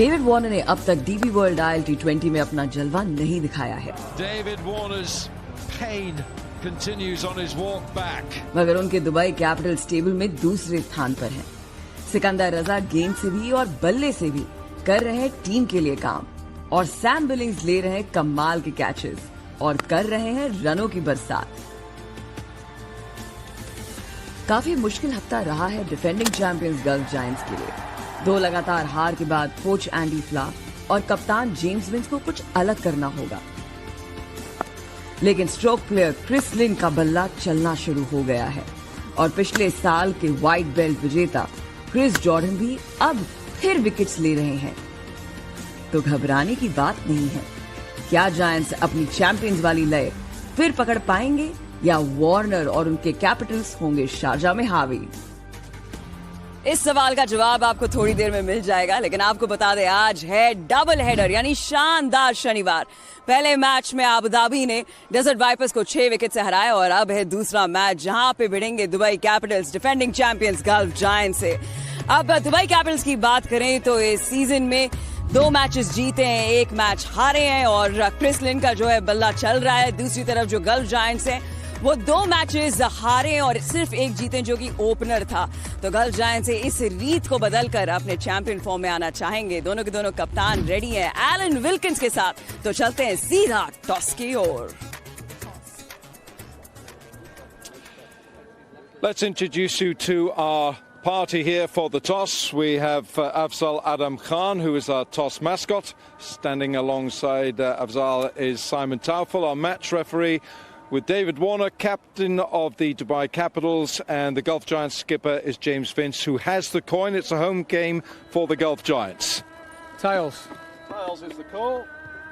David Warner ने अब तक डीबी वर्ल्ड आयल T20 में अपना जलवा नहीं दिखाया है। David Warner's pain continues on his walk back. मगर उनके दुबई कैपिटल्स टेबल में दूसरे स्थान पर हैं। सिकंदर रजा गेंद से भी और बल्ले से भी कर रहे हैं टीम के लिए काम, और सैम बिलिंग्स ले रहे हैं कमाल के कैचेस और कर रहे हैं रनों की बरसात। काफी मुश्किल हफ्ता रहा है डिफेंडिंग चैंपियंस गल्फ जायंट्स के लिए। 2 लगातार हार के बाद कोच एंडी फ्ला और कप्तान जेम्स विंस को कुछ अलग करना होगा, लेकिन स्ट्रोक प्लेयर क्रिस लिन का बल्ला चलना शुरू हो गया है और पिछले साल के व्हाइट बेल्ट विजेता क्रिस जॉर्डन भी अब फिर विकेट्स ले रहे हैं। तो घबराने की बात नहीं है। क्या जायंट्स अपनी चैंपियंस वाली लय फिर पकड़ पाएंगे या वार्नर और उनके कैपिटल्स होंगे शारजा में हावी? इस सवाल का जवाब आपको थोड़ी देर में मिल जाएगा, लेकिन आपको बता दें आज है डबल हेडर यानी शानदार शनिवार। पहले मैच में अबू धाबी ने डेजर्ट वाइपर्स को 6 विकेट से हराया और अब है दूसरा मैच जहां पे भिड़ेंगे Dubai capitals defending champions gulf giants से। अब दुबई कैपिटल्स की बात करें तो इस सीजन में 2 मैचेस जीते हैं, 1 मैच हारे हैं और क्रिस लिन का जो है बल्ला चल रहा है। दूसरी तरफ जो गल्फ जायंट्स हैं वो 2 मैचेस हारे और सिर्फ 1 जीते जो कि ओपनर था। तो गल्फ जायंट्स से इस रीत को बदलकर अपने चैंपियन फॉर्म में आना चाहेंगे। दोनों के दोनों कप्तान रेडी हैं एलन विल्किंस के साथ। तो चलते हैं सीधा टॉस की ओर। Let's introduce you to our party here for the toss. We have Afzal Adam Khan, who is our toss mascot. Standing alongside Afzal is Simon Taufel, our match referee, with David Warner, captain of the Dubai Capitals, and the Gulf Giants skipper is James Vince, who has the coin. It's a home game for the Gulf Giants. Tails. Tails is the call,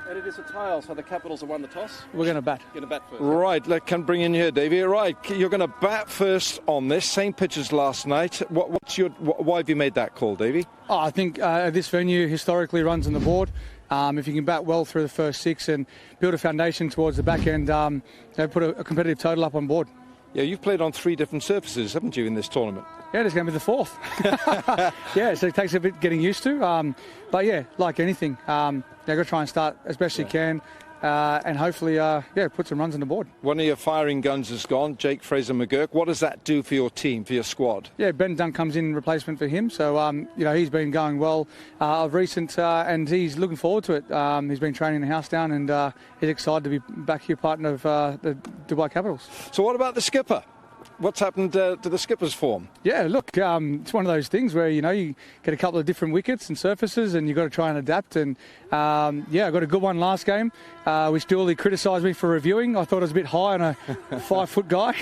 and it is a tail, so the Capitals have won the toss. We're going to bat. Going to bat first. Right, can bring in here, Davey. Right, you're going to bat first on this. Same pitch as last night. Why have you made that call, Davey? Oh, I think this venue historically runs on the board. If you can bat well through the first 6 and build a foundation towards the back end, put a competitive total up on board. Yeah, you've played on 3 different surfaces, haven't you, in this tournament? Yeah, this is going to be the 4th. Yeah, so it takes a bit getting used to. But yeah, like anything, you've got to try and start as best you can. And hopefully, put some runs on the board. One of your firing guns is gone, Jake Fraser-McGurk. What does that do for your team, for your squad? Yeah, Ben Dunn comes in replacement for him. So, he's been going well of recent and he's looking forward to it. He's been training the house down and he's excited to be back here part of the Dubai Capitals. So what about the skipper? What's happened to the skipper's form? Yeah, look, it's one of those things where, you get a couple of different wickets and surfaces and you've got to try and adapt. And, I got a good one last game, which Dooley criticised me for reviewing. I thought I was a bit high on a 5-foot guy.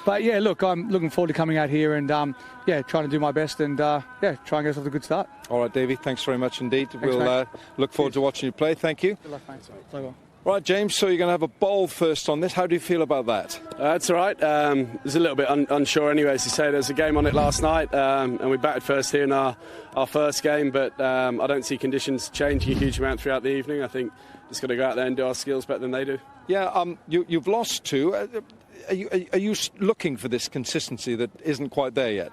But, yeah, look, I'm looking forward to coming out here and, trying to do my best and, try and get us off to a good start. All right, Davey, thanks very much indeed. Thanks, we'll look forward to watching you play. Thank you. Good luck, mate. Play well. Right, James, so you're going to have a bowl first on this. How do you feel about that? That's all right. It's a little bit unsure anyway, as you say. There was a game on it last night, and we batted first here in our first game, but I don't see conditions changing a huge amount throughout the evening. I think just got to go out there and do our skills better than they do. Yeah, you've lost 2. Are you looking for this consistency that isn't quite there yet?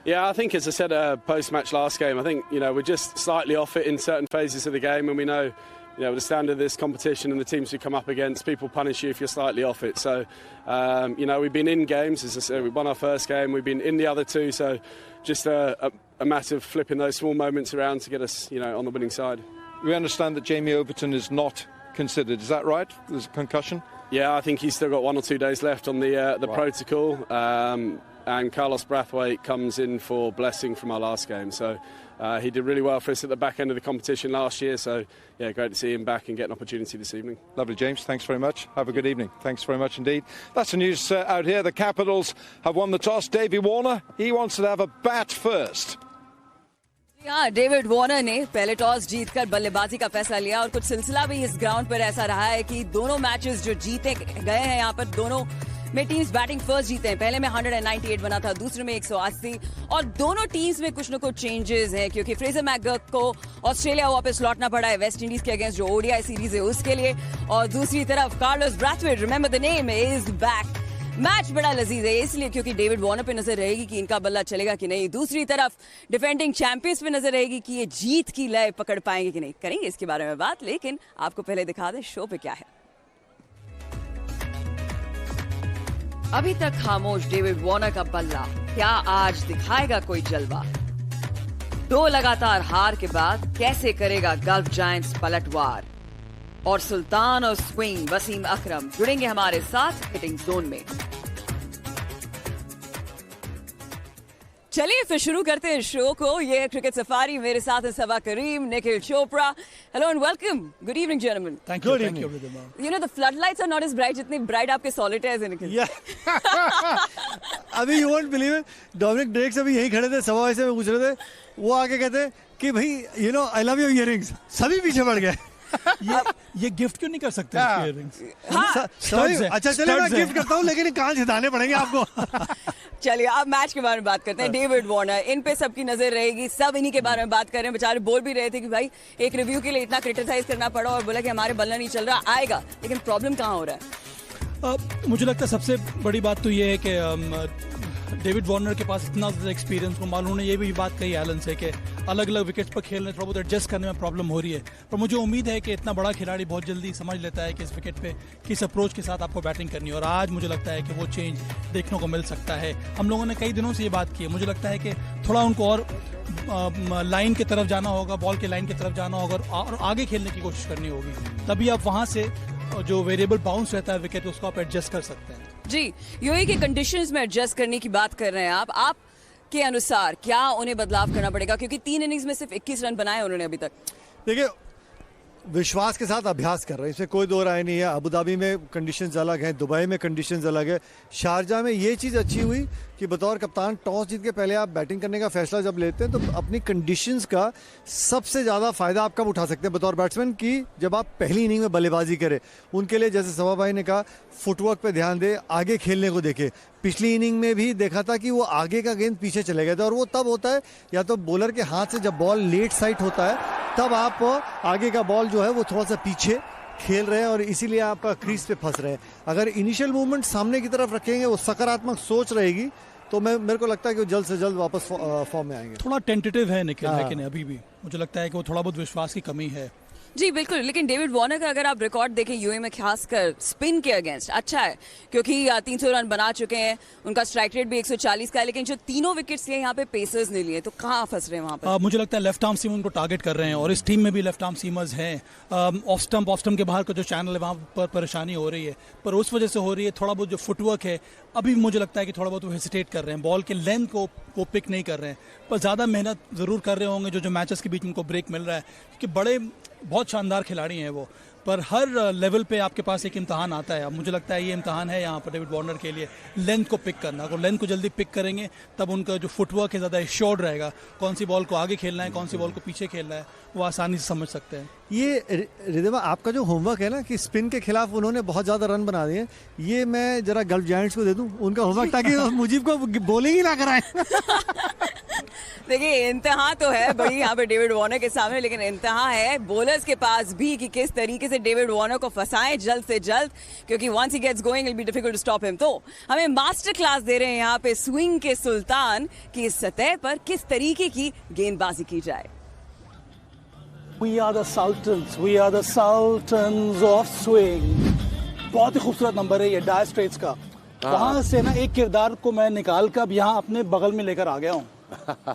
Yeah, I think, as I said, post-match last game, I think, we're just slightly off it in certain phases of the game, and we know, with the standard of this competition and the teams we come up against, people punish you if you're slightly off it. So, we've been in games, as I said, we won our first game, we've been in the other 2, so just a matter of flipping those small moments around to get us, on the winning side. We understand that Jamie Overton is not considered, is that right? There's a concussion? Yeah, I think he's still got 1 or 2 days left on the right. protocol, and Carlos Brathwaite comes in for blessing from our last game, so he did really well for us at the back end of the competition last year, so yeah, great to see him back and get an opportunity this evening. Lovely, James. Thanks very much. Have a good evening. Thanks very much indeed. That's the news out here. The Capitals have won the toss. Davey Warner, he wants to have a bat first. हाँ, David Warner ने पहले toss जीतकर बल्लेबाजी का फैसला लिया और कुछ सिलसिला भी इस ग्राउंड पर ऐसा रहा है कि दोनों मैचेस जो जीते गए हैं यहाँ पर दोनों में टीम्स बैटिंग फर्स्ट जीते हैं। पहले में 198 बना था, दूसरे में 180 और दोनों टीम्स में कुछ न कुछ चेंजेस हैं क्योंकि फ्रेजर मैकगर्क को ऑस्ट्रेलिया वापस लौटना पड़ा है वेस्ट इंडीज के अगेंस्ट जो ओडीआई सीरीज है उसके लिए, और दूसरी तरफ Carlos Brathwaite, remember the name, is back match बड़ा लजीज है इसलिए क्योंकि डेविड वार्नर पे नजर रहेगी कि इनका बल्ला चलेगा कि नहीं, दूसरी तरफ डिफेंडिंग चैंपियंस पे नजर रहेगी कि ये जीत की लय पकड़ पाएंगे कि नहीं। करेंगे इसके बारे में बात, लेकिन आपको पहले दिखा दें शो पे क्या है। अभी तक खामोश डेविड वार्नर का बल्ला क्या आज दिखाएगा कोई जलवा? 2 लगातार हार के बाद कैसे करेगा गल्फ जायंट्स पलटवार? और सुल्तान और स्विंग वसीम अकरम जुड़ेंगे हमारे साथ हिटिंग जोन में। चलिए फिर शुरू करते हैं शो को। ये है क्रिकेट सफारी, मेरे साथ है Saba Karim, Nikhil Chopra. Hello and welcome, good evening gentleman. Thank you. You know the flood lights are not as bright जितनी ब्राइट आपके सॉलिटेयर्स हैं निखिल। अभी you won't believe, Dominic Drakes अभी यही खड़े थे, सवा वैसे में पूछ रहे थे, वो आके कहते कि भाई you know I love your earrings, सभी पीछे पड़ गए। ये गिफ्ट क्यों नहीं कर सकते हाँ। इयररिंग्स? अच्छा चलिए मैं गिफ्ट करता हूँ, लेकिन कान छिदाने पड़ेंगे आपको। चलिए अब मैच के बारे में बात करते हैं। डेविड वार्नर, इन पे सबकी नजर रहेगी, सब इन्हीं के बारे में बात कर रहे हैं। बेचारे बोल भी रहे थे कि भाई एक रिव्यू के लिए इतना क्रिटिसाइज करना पड़ा और बोला कि हमारे बल्ला नहीं चल रहा, आएगा, लेकिन प्रॉब्लम कहाँ हो रहा है? मुझे लगता है सबसे बड़ी बात तो ये है कि डेविड वार्नर के पास इतना ज़्यादा एक्सपीरियंस, उन्होंने ये भी बात कही एलन से कि अलग अलग विकेट्स पर खेलने थोड़ा बहुत एडजस्ट करने में प्रॉब्लम हो रही है। पर मुझे उम्मीद है कि इतना बड़ा खिलाड़ी बहुत जल्दी समझ लेता है कि इस विकेट पे किस अप्रोच के साथ आपको बैटिंग करनी है, और आज मुझे लगता है कि वो चेंज देखने को मिल सकता है। हम लोगों ने कई दिनों से ये बात की है, मुझे लगता है कि थोड़ा उनको और लाइन की तरफ जाना होगा, बॉल के लाइन की तरफ जाना होगा और आगे खेलने की कोशिश करनी होगी, तभी आप वहाँ से जो वेरिएबल बाउंस रहता है विकेट उसको आप एडजस्ट कर सकते हैं। जी, यूएई के कंडीशंस में एडजस्ट करने की बात कर रहे हैं आप के अनुसार क्या उन्हें बदलाव करना पड़ेगा? क्योंकि 3 इनिंग्स में सिर्फ 21 रन बनाए उन्होंने अभी तक। देखिए, विश्वास के साथ अभ्यास कर रहे हैं, इसमें कोई दो राय नहीं है। अबू धाबी में कंडीशंस अलग हैं, दुबई में कंडीशंस अलग है, शारजा में ये चीज़ अच्छी हुई कि बतौर कप्तान टॉस जीत के पहले आप बैटिंग करने का फैसला जब लेते हैं तो अपनी कंडीशंस का सबसे ज़्यादा फ़ायदा आप कब उठा सकते हैं बतौर बैट्समैन की, जब आप पहली इनिंग में बल्लेबाजी करें। उनके लिए जैसे सवा भाई ने कहा, फुटवर्क पे ध्यान दे, आगे खेलने को देखे। पिछली इनिंग में भी देखा था कि वो आगे का गेंद पीछे चले गए थे, और वो तब होता है या तो बॉलर के हाथ से जब बॉल लेट साइट होता है तब आप आगे का बॉल जो है वो थोड़ा सा पीछे खेल रहे हैं और इसीलिए आप क्रीज पे फंस रहे हैं। अगर इनिशियल मूवमेंट सामने की तरफ रखेंगे, वो सकारात्मक सोच रहेगी, तो मेरे को लगता है कि वो जल्द से जल्द वापस फॉर्म में आएंगे। थोड़ा टेंटेटिव है निखिल, लेकिन अभी भी मुझे लगता है कि वो थोड़ा बहुत विश्वास की कमी है। जी बिल्कुल, लेकिन डेविड वार्नर का अगर आप रिकॉर्ड देखें यूए में खासकर स्पिन के अगेंस्ट अच्छा है, क्योंकि 300 रन बना चुके हैं, उनका स्ट्राइक रेट भी 140 का है, लेकिन जो तीनों विकेट्स लिए यहाँ पे पेसर्स ने लिए, तो कहाँ फंस रहे हैं वहाँ पे? मुझे लगता है लेफ्ट आर्म सीम उनको टारगेट कर रहे हैं, और इस टीम में भी लेफ्ट आर्म सीमर्स हैं। ऑफ स्टंप के बाहर का जो चैनल है वहाँ पर परेशानी हो रही है, पर उस वजह से हो रही है थोड़ा बहुत जो फुटवर्क है, अभी मुझे लगता है कि थोड़ा बहुत वो हेसिटेट कर रहे हैं, बॉल के लेंथ को वो पिक नहीं कर रहे हैं, पर ज़्यादा मेहनत ज़रूर कर रहे होंगे जो मैचेस के बीच में उनको ब्रेक मिल रहा है, क्योंकि बहुत शानदार खिलाड़ी हैं वो, पर हर लेवल पे आपके पास एक इम्तहान आता है। अब मुझे लगता है ये इम्तहान है यहाँ पर डेविड वार्नर के लिए, लेंथ को पिक करना। अगर लेंथ को जल्दी पिक करेंगे तब उनका जो फुटवर्क है ज़्यादा एश्योर्ड रहेगा, कौन सी बॉल को आगे खेलना है, कौन सी बॉल को पीछे खेलना है, वो आसानी से समझ सकते हैं। ये रिदमा, आपका जो होमवर्क है ना कि स्पिन के खिलाफ उन्होंने बहुत ज़्यादा रन बना दिए, ये मैं जरा गल्फ जायंट्स को दे दूं उनका होमवर्क, ताकि मुजीब को बॉलिंग ही ना कराएं। देखिए, इंतहा तो है बड़ी यहाँ पे डेविड वार्नर के सामने, लेकिन इंतहा है बॉलर्स के पास भी कि किस तरीके से डेविड वार्नर को फंसाएं जल्द से जल्द, क्योंकि once he gets going it will be difficult to stop him. तो हमें मास्टर क्लास दे रहे हैं यहाँ पे स्विंग के सुल्तान की इस सतह पर किस तरीके की गेंदबाजी की जाए। We are the sultans of swing। बहुत ही खूबसूरत नंबर है ये डायर स्ट्रेट्स का। वहाँ से ना एक किरदार को मैं निकाल कर अब यहाँ अपने बगल में लेकर आ गया हूँ।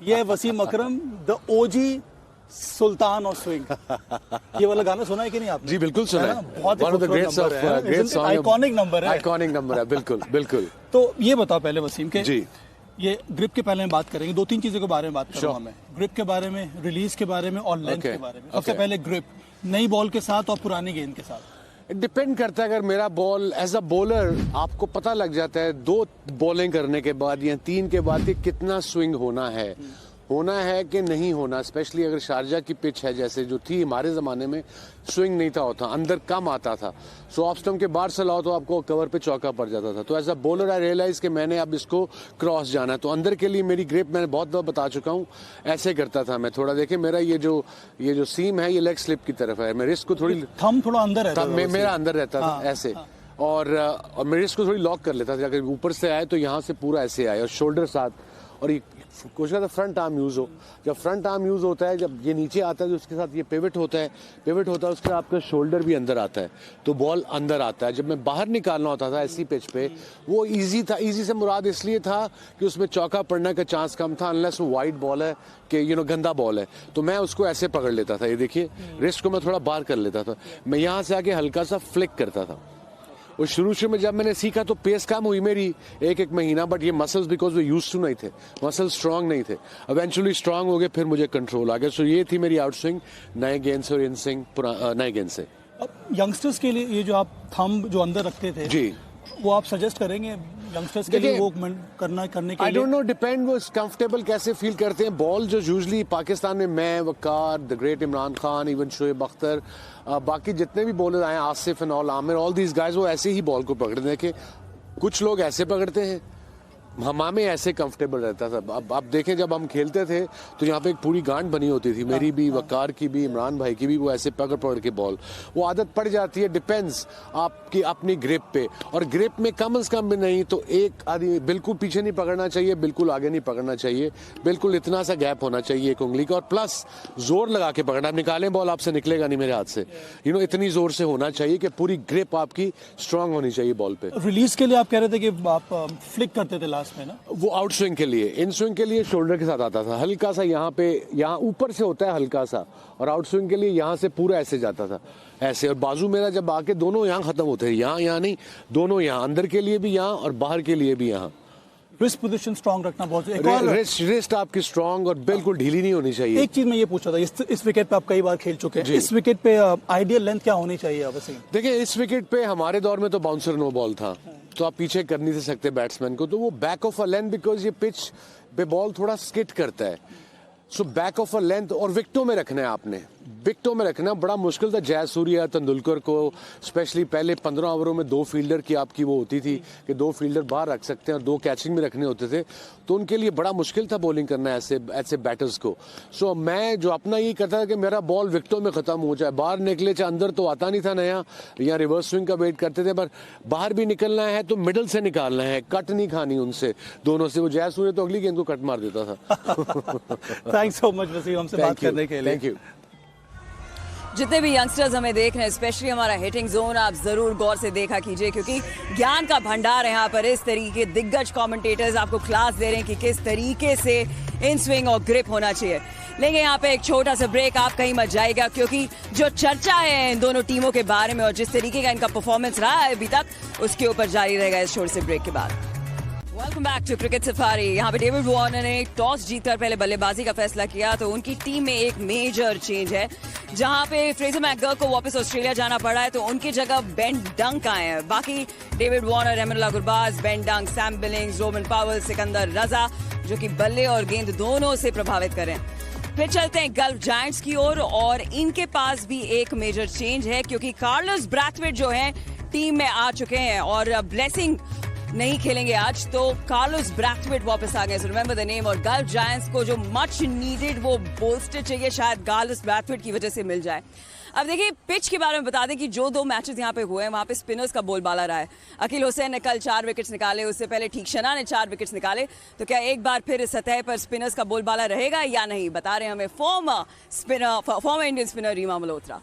ये है वसीम अकरम, द ओजी सुल्तान और स्विंग। ये वाला गाना सुना है कि नहीं आपने? जी बिल्कुल सुना है। बहुत ही आइकॉनिक नंबर है। आइकॉनिक नंबर है, बिल्कुल बिल्कुल। तो ये बताओ पहले वसीम के, जी ये ग्रिप के पहले में बात करेंगे, 2-3 चीजों के बारे में बात करूंगा मैं, ग्रिप के बारे में, रिलीज के बारे में और लेंथ के बारे में। सबसे पहले ग्रिप, नई बॉल के साथ और पुरानी गेंद के साथ। डिपेंड करता है। अगर मेरा बॉल एज अ बॉलर आपको पता लग जाता है 2 बॉलिंग करने के बाद या 3 के बाद कितना स्विंग होना है कि नहीं होना, स्पेशली अगर शारजा की पिच है जैसे जो थी, हमारे ज़माने में स्विंग नहीं था, होता अंदर कम आता था, सो ऑफ स्टंप के बाहर से लाओ तो आपको कवर पे चौका पड़ जाता था। तो as a bowler I realize कि मैंने अब इसको क्रॉस जाना है, तो अंदर के लिए मेरी ग्रिप मैंने बहुत बार बता चुका हूँ, ऐसे करता था मैं। थोड़ा देखे मेरा ये जो सीम है ये लेग स्लिप की तरफ है, मैं रिस्क को थोड़ी थंब थोड़ा अंदर रहता था, मेरा अंदर रहता था ऐसे, और मैं रिस्ट को थोड़ी लॉक कर लेता था, अगर ऊपर से आए तो यहाँ से पूरा ऐसे आए और शोल्डर साथ, और ये कोशिश करता फ्रंट आर्म यूज़ हो। जब फ्रंट आर्म यूज़ होता है, जब ये नीचे आता है तो उसके साथ ये पिवट होता है, उसके साथ आपका शोल्डर भी अंदर आता है तो बॉल अंदर आता है। जब मैं बाहर निकालना होता था ऐसी पिच पे, वो ईजी था। ईजी से मुराद इसलिए था कि उसमें चौका पड़ने का चांस कम था, अनलेस वो वाइड बॉल है कि गंदा बॉल है, तो मैं उसको ऐसे पकड़ लेता था। ये देखिए रिस्ट को मैं थोड़ा बाहर कर लेता था, मैं यहाँ से आके हल्का सा फ्लिक करता था। और शुरू में जब मैंने सीखा तो पेस कम हुई मेरी एक महीना, बट ये मसल्स बिकॉज वो यूज्ड टू नहीं थे, मसल्स स्ट्रांग नहीं थे, इवेंचुअली स्ट्रांग हो गए, फिर मुझे कंट्रोल आ गया। सो ये थी मेरी आउट स्विंग नए गेंद से और इन स्विंग नए गेंद से। अब यंगस्टर्स के लिए ये जो आप थंब जो अंदर रखते थे जी, वो आप सजेस्ट करेंगे यंगस्टर्स के लिए वो करने के लिए? आई डोंट नो, डिपेंड वो कंफर्टेबल कैसे फील करते हैं। बॉल जो यूजली पाकिस्तान में मैं, Waqar, the great Imran Khan, even Shoaib Akhtar, बाकी जितने भी बॉलर आए, Asif and all, Aamir, all these guys, वो ऐसे ही बॉल को पकड़ते हैं कि कुछ लोग ऐसे पकड़ते हैं, हमामे ऐसे कंफर्टेबल रहता था। अब देखें जब हम खेलते थे तो यहाँ पे एक पूरी गांठ बनी होती थी, मेरी भी, वकार की भी, इमरान भाई की भी, वो ऐसे पकड़ के बॉल, वो आदत पड़ जाती है। डिपेंड्स आपकी अपनी ग्रिप पे, और ग्रिप में कम से कम भी नहीं तो एक आदमी बिल्कुल पीछे नहीं पकड़ना चाहिए, बिल्कुल आगे नहीं पकड़ना चाहिए, बिल्कुल इतना सा गैप होना चाहिए एक उंगली का, और प्लस जोर लगा के पकड़ना। निकालें बॉल आपसे निकलेगा नहीं मेरे हाथ से, इतनी जोर से होना चाहिए कि पूरी ग्रिप आपकी स्ट्रांग होनी चाहिए बॉल पे। रिलीज के लिए आप कह रहे थे कि आप फ्लिक करते थे लास्ट में ना? वो आउट स्विंग के लिए, इन स्विंग के लिए शोल्डर के साथ आता था, हल्का सा यहाँ पे, यहाँ ऊपर से होता है हल्का सा, और आउट स्विंग के लिए यहाँ से पूरा ऐसे जाता था, ऐसे, और बाजू मेरा जब आके दोनों यहाँ खत्म होते थे, यहाँ नहीं, दोनों यहाँ, अंदर के लिए भी यहाँ और बाहर के लिए भी यहाँ। रिस्ट पोजीशन स्ट्रांग रखना बहुत, रिस्ट आपकी स्ट्रांग और बिल्कुल ढीली नहीं होनी चाहिए। एक चीज मैं ये पूछ रहा था, इस विकेट पे आप कई बार खेल चुके हैं, इस विकेट पे आइडियल लेंथ क्या होनी चाहिए वैसे? देखिए इस विकेट पे हमारे दौर में तो बाउंसर नो बॉल था, तो आप पीछे कर नहीं सकते बैट्समैन को, तो वो back of a length, because ये पिच पे बॉल थोड़ा स्किट करता है, so back of a length, और विकेटों में रखना है आपने, विकेटों में रखना बड़ा मुश्किल था। जयसूर्या, तेंदुलकर को स्पेशली पहले 15 ओवरों में 2 फील्डर की आपकी वो होती थी कि 2 फील्डर बाहर रख सकते हैं और 2 कैचिंग में रखने होते थे, तो उनके लिए बड़ा मुश्किल था बॉलिंग करना ऐसे बैटर्स को। सो मैं जो अपना ये करता था कि मेरा बॉल विकेटों में ख़त्म हो जाए, बाहर निकले, चाहे अंदर तो आता नहीं था नया, या रिवर्स स्विंग का वेट करते थे, पर बाहर भी निकलना है तो मिडल से निकालना है, कट नहीं खानी उनसे, दोनों से। वो जयसूर्या तो अगली गेंद को कट मार देता था। थैंक्स सो मच वसीम हमसे बात करने के लिए। Thank you. जितने भी यंगस्टर्स हमें देख रहे हैं, स्पेशली हमारा हिटिंग जोन, आप जरूर गौर से देखा कीजिए, क्योंकि ज्ञान का भंडार है यहाँ पर। इस तरीके दिग्गज कमेंटेटर्स आपको क्लास दे रहे हैं कि किस तरीके से इन स्विंग और ग्रिप होना चाहिए। लेंगे यहाँ पे एक छोटा सा ब्रेक, आप कहीं मत जाएगा, क्योंकि जो चर्चा है इन दोनों टीमों के बारे में और जिस तरीके का इनका परफॉर्मेंस रहा है अभी तक, उसके ऊपर जारी रहेगा इस छोटे से ब्रेक के बाद। Welcome back to cricket safari. यहाँ पे डेविड वार्नर ने टॉस जीतकर पहले बल्लेबाजी का फैसला किया, तो उनकी टीम में एक मेजर चेंज है, जहाँ पे फ्रेजर मैकगर को वापस ऑस्ट्रेलिया जाना पड़ा है, तो उनकी जगह बेन डंक आए हैं। बाकी David Warner, Ahmadullah Gurbaz, Ben Dunk, Sam Billings, Roman Powell, Sikandar Raza, जो कि बल्ले और गेंद दोनों से प्रभावित कर रहे हैं। फिर चलते हैं गल्फ जायंट्स की ओर, और इनके पास भी एक मेजर चेंज है, क्योंकि कार्लोस ब्रैथवेट जो है टीम में आ चुके हैं और ब्लेसिंग नहीं खेलेंगे आज, तो कार्लोस ब्रैथवेट वापस आ गए। So remember the name. और गल्फ जायंट्स को जो मच नीडेड वो बोल्स्टर चाहिए, शायद कार्लोस ब्रैथवेट की वजह से मिल जाए। अब देखिए पिच के बारे में बता दें कि जो 2 मैचेस यहाँ पे हुए हैं वहाँ पे स्पिनर्स का बोलबाला रहा है। अकील हुसैन ने कल 4 विकेट्स निकाले, उससे पहले ठीकशना ने 4 विकेट्स निकाले, तो क्या एक बार फिर इस सतह पर स्पिनर्स का बोलबाला रहेगा या नहीं, बता रहे हैं हमें former Indian spinner Reema Malhotra.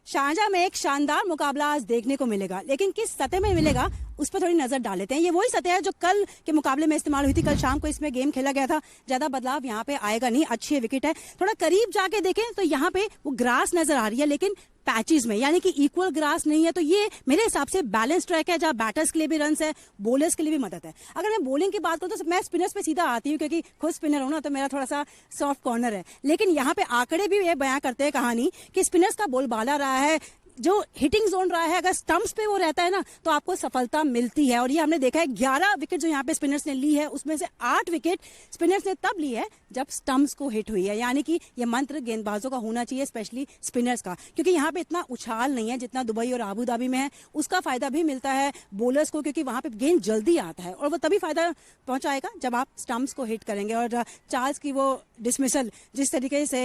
Sharjah में एक शानदार मुकाबला आज देखने को मिलेगा, लेकिन किस सतह में मिलेगा उस पर थोड़ी नजर डाल लेते हैं। ये वही सतह है जो कल के मुकाबले में इस्तेमाल हुई थी, कल शाम को इसमें गेम खेला गया था। ज्यादा बदलाव यहाँ पे आएगा नहीं, अच्छी विकेट है। थोड़ा करीब जाके देखें तो यहाँ पे वो ग्रास नजर आ रही है, लेकिन पैचेस में, यानी कि इक्वल ग्रास नहीं है, तो ये मेरे हिसाब से बैलेंस ट्रैक है, जहाँ बैटर्स के लिए भी रन है, बॉलर्स के लिए भी मदद है। अगर मैं बॉलिंग की बात करूँ तो मैं स्पिनर्स पे सीधा आती हूँ, क्योंकि खुद स्पिनर हूं ना, तो मेरा थोड़ा सा सॉफ्ट कॉर्नर है। लेकिन यहाँ पे आंकड़े भी ये बयां करते हैं कहानी कि स्पिनर्स का बोलबाला रहा है, जो हिटिंग जोन रहा है, अगर स्टंप्स पे वो रहता है ना तो आपको सफलता मिलती है। और ये हमने देखा है 11 विकेट जो यहाँ पे स्पिनर्स ने ली है, उसमें से 8 विकेट स्पिनर्स ने तब ली है जब स्टंप्स को हिट हुई है। यानी कि ये मंत्र गेंदबाजों का होना चाहिए, स्पेशली स्पिनर्स का, क्योंकि यहाँ पे इतना उछाल नहीं है जितना दुबई और आबू धाबी में है। उसका फायदा भी मिलता है बॉलर्स को, क्योंकि वहां पे गेंद जल्दी आता है, और वो तभी फायदा पहुंचाएगा जब आप स्टंप्स को हिट करेंगे। और चार्ल्स की वो डिसमिसल, जिस तरीके से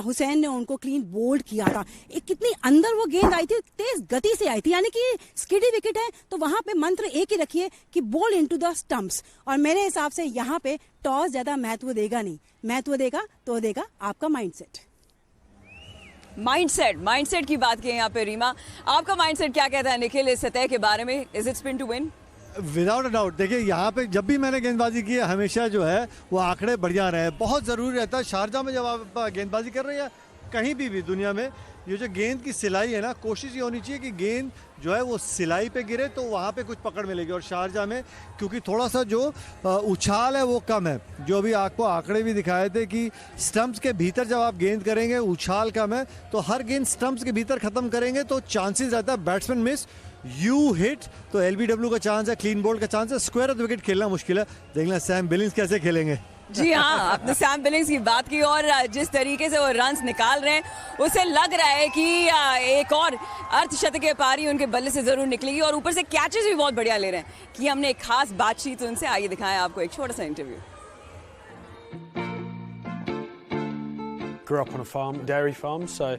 हुसैन ने उनको क्लीन बोल्ड किया था, कितनी अंदर वो गेंद गेंद आई थी तेज गति से आई थी, यानी कि स्किडी विकेट है, तो वहां पे मंत्र एक ही रखिए कि बॉल इनटू द स्टंप्स। और मेरे हिसाब से यहाँ पे टॉस ज्यादा महत्व देगा नहीं, महत्व देगा तो देगा आपका माइंडसेट। माइंडसेट की बात की यहाँ पे रीमा, आपका माइंडसेट क्या कहता है निखिल इस सतह के बारे में? Is it spin to win? Without a doubt. देखिए यहाँ पे जब भी मैंने गेंदबाजी की है हमेशा जो है वो आंकड़े बढ़िया रहे। बहुत ज़रूरी रहता है शारजा में जब आप गेंदबाजी कर रहे हैं, कहीं भी दुनिया में, ये जो गेंद की सिलाई है ना, कोशिश ये होनी चाहिए कि गेंद जो है वो सिलाई पे गिरे तो वहाँ पे कुछ पकड़ मिलेगी। और शारजा में क्योंकि थोड़ा सा जो उछाल है वो कम है, जो अभी आपको आंकड़े भी दिखाए थे कि स्टंप्स के भीतर जब आप गेंद करेंगे उछाल कम है, तो हर गेंद स्टंप्स के भीतर खत्म करेंगे तो चांसेस रहता है बैट्समैन मिस, यू हिट तो एलबीडब्ल्यू का चांस है, क्लीन बोल्ड का चांस है, स्क्वायर ऑफ द विकेट खेलना मुश्किल है। देखना सैम बिलिंग्स कैसे खेलेंगे। जी हाँ, आपने सैम बिलिंग्स की बात की और जिस तरीके से वो रन्स निकाल रहे हैं उसे लग रहा है कि एक और अर्धशतकीय पारी उनके बल्ले से जरूर निकलेगी। और ऊपर से कैचेस भी बहुत बढ़िया ले रहे हैं कि हमने एक खास बातचीत उनसे, आइए दिखाएं आपको एक छोटा सा interview. Grew up on a farm, dairy farm, so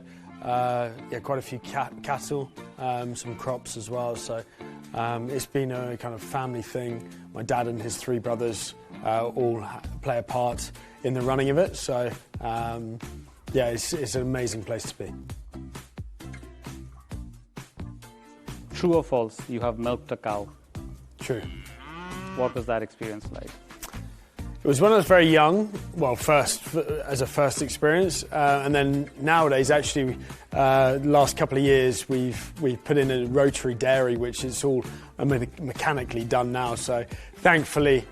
quite a few cattle, some crops as well. So it's been a kind of family thing. My dad and his three brothers all play a part in the running of it. So it's an amazing place to be. True or false? You have milked a cow. True. What was that experience like? It was when I was very young, well, as a first experience, and then nowadays, actually, last couple of years, we've put in a rotary dairy, which is all mechanically done now. So, thankfully,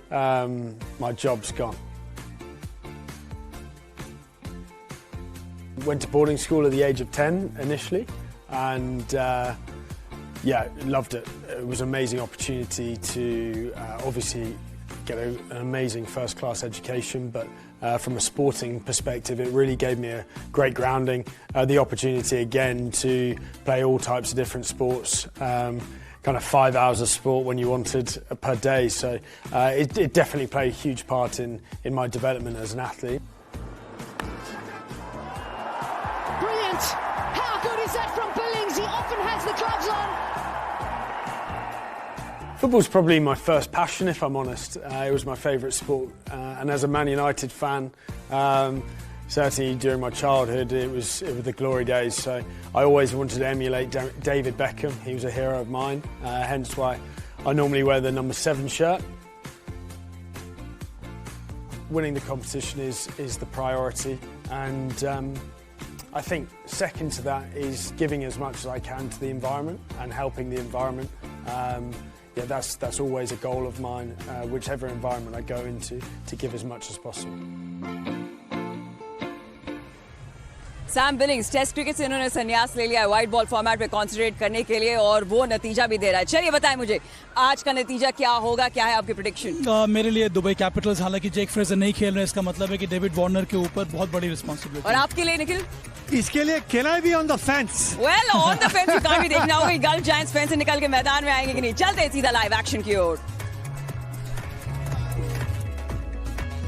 my job's gone. Went to boarding school at the age of 10 initially, and loved it. It was an amazing opportunity to obviously get an amazing first-class education, but from a sporting perspective, it really gave me a great grounding. The opportunity again to play all types of different sports, kind of 5 hours of sport when you wanted per day. So it definitely played a huge part in my development as an athlete. Brilliant! How good is that from Billings? He often has the gloves on. Football's probably my first passion, if I'm honest. It was my favourite sport, and as a Man United fan, certainly during my childhood, it was the glory days. So I always wanted to emulate David Beckham. He was a hero of mine, hence why I normally wear the number 7 shirt. Winning the competition is the priority, and I think second to that is giving as much as I can to the environment and helping the environment. That's always a goal of mine, whichever environment I go into, to give as much as possible. Sam Billings test cricket से इन्होंने संन्यास ले लिया है white ball format पे concentrate करने के लिए, और वो नतीजा भी दे रहा है। चलिए बताएं मुझे आज का नतीजा क्या होगा, क्या है आपकी प्रेडिक्शन? मेरे लिए दुबई कैपिटल्स, हालांकि जेक फ्रेजर नहीं खेल रहे, इसका मतलब है कि डेविड वार्नर के ऊपर बहुत बड़ी रिस्पॉन्सिबिलिटी। और आपके लिए निखिल? इसके लिए can I be on the fence? Well on the fence भी देखना होगा गल्फ जायंट्स फेंस से निकल के मैदान में आएंगे कि नहीं। चलते हैं सीधा लाइव एक्शन की ओर।